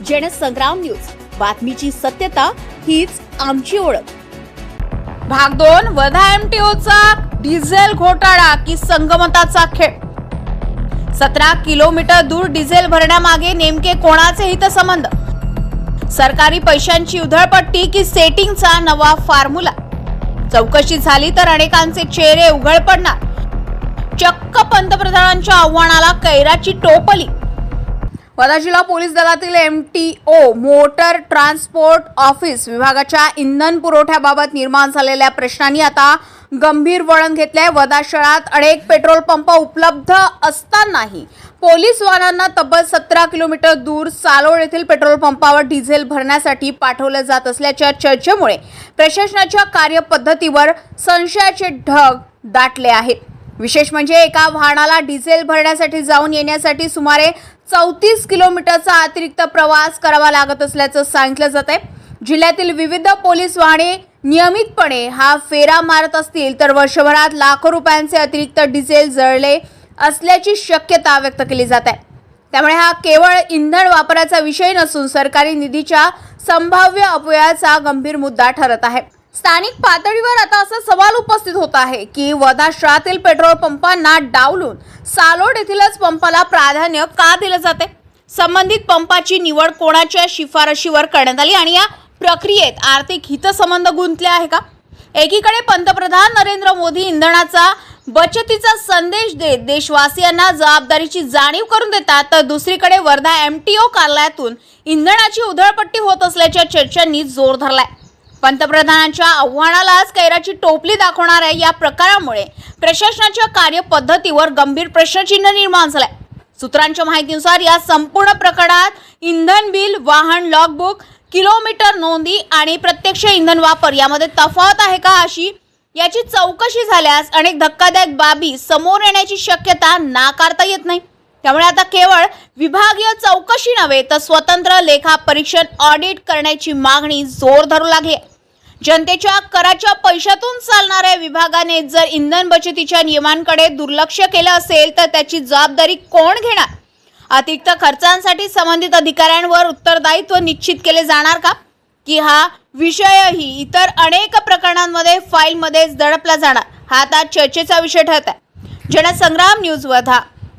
Jansangram news, बातमीची सत्यता हीच आमची ओळख। भाग 2 वर्धा एमटीओचा डिझेल घोटाळा की संगमताचा खेळ। 17 किलोमीटर दूर डिझेल भरण्यामागे नेमके कोणाचे हितसंबंध? सरकारी पैशांची उधळपट्टी की सेटिंगचा नवा फॉर्म्युला? चौकशी झाली तर अनेकांचे चेहरे उघड पडणार। चक्क पंतप्रधानांच्या आव्हानाला कैराची टोपली। वर्धा जिल्हा पोलीस दलातील एमटीओ मोटर ट्रान्सपोर्ट ऑफिस विभागाच्या इंधन पुरवठ्याबाबत निर्माण झालेल्या प्रश्नांनी आता गंभीर वळण घेतले। वर्धा शहरात अनेक पेट्रोल पंप उपलब्ध असतानाही पोलीस वाहनांना तब्बल 17 किलोमीटर दूर सालोड येथील पेट्रोल पंपावर डिझेल भरण्यासाठी पाठवले जात असल्याच्या चर्चेमुळे प्रशासनाच्या कार्यपद्धतीवर संशयाचे ढग दाटले आहेत। विशेष म्हणजे एका वाहनाला डिझेल भरण्यासाठी जाऊन येण्यासाठी सुमारे 34 किलोमीटरचा अतिरिक्त प्रवास करावा लागत असल्याचं सांगितलं जात आहे। जिल्ह्यातील विविध पोलीस वाहने नियमितपणे हा फेरा मारत असतील तर वर्षभरात लाखो रुपयांचे अतिरिक्त डिझेल जळले असल्याची शक्यता व्यक्त केली जात आहे। त्यामुळे हा केवळ इंधन वापराचा विषय नसून सरकारी निधीच्या संभाव्य अपव्ययाचा गंभीर मुद्दा ठरत आहे। स्थानिक पातळीवर आता असा सवाल उपस्थित होत आहे की वर्धा शहरातील पेट्रोल पंपांना डावलून सालोड येथीलच पंपाला प्राधान्य का दिले जाते? संबंधित पंपाची निवड कोणाच्या शिफारशीवर करण्यात आली आणि या प्रक्रियेत आर्थिक हितसंबंध गुंतले आहे का? एकीकडे पंतप्रधान नरेंद्र मोदी इंधनाचा बचतीचा संदेश देत देशवासियांना जबाबदारीची जाणीव करून देतात, तर दुसरीकडे वर्धा एमटीओ कार्यालयातून इंधनाची उधळपट्टी होत असल्याच्या चर्चांनी जोर धरलाय। पंतप्रधानांच्या आव्हानालाच कैराची टोपली दाखवणाऱ्या या प्रकारामुळे प्रशासनाच्या कार्यपद्धतीवर गंभीर प्रश्नचिन्ह निर्माण झालंय। सूत्रांच्या माहितीनुसार या संपूर्ण प्रकरणात इंधन बिल, वाहन लॉगबुक, किलोमीटर नोंदी आणि प्रत्यक्ष इंधन वापर यामध्ये तफावत आहे का याची चौकशी झाल्यास अनेक धक्कादायक बाबी समोर येण्याची शक्यता नाकारता येत नाही। त्यामुळे आता केवळ विभागीय चौकशी नव्हे तर स्वतंत्र लेखापरीक्षण ऑडिट करण्याची मागणी जोर धरू लागली आहे। जनतेच्या कराच्या पैशातून चालणाऱ्या विभागाने जर इंधन बचतीच्या नियमांकडे दुर्लक्ष केलं असेल तर त्याची जबाबदारी कोण घेणार? अतिरिक्त खर्चांसाठी संबंधित अधिकाऱ्यांवर उत्तरदायित्व निश्चित केले जाणार का? की हा विषयही इतर अनेक प्रकरणांमध्ये फाईलमध्येच दडपला जाणार? हा आता चर्चेचा विषय ठरत आहे। जनसंग्राम न्यूज वर्धा।